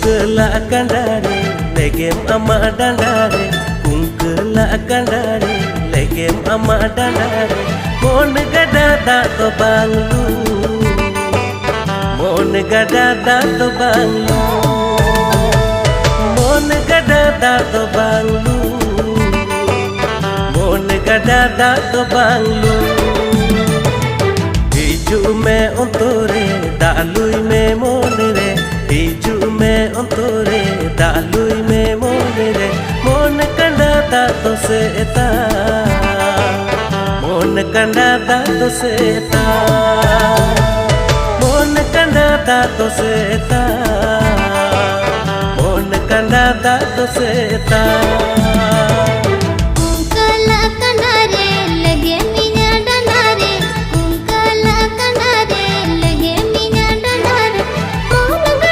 Kungkela kandare legem ama dandare Kungkela kandare legem ama dandare Mon gada da to banglu Mon gada da to banglu Mon gada da to banglu Mon gada da to banglu Hiju me ontore dalui me monire Hiju me ontore dalui me monire Mon kanda da to seta Mon kanda da to seta Mon kanda da to seta Mon kanda da to seta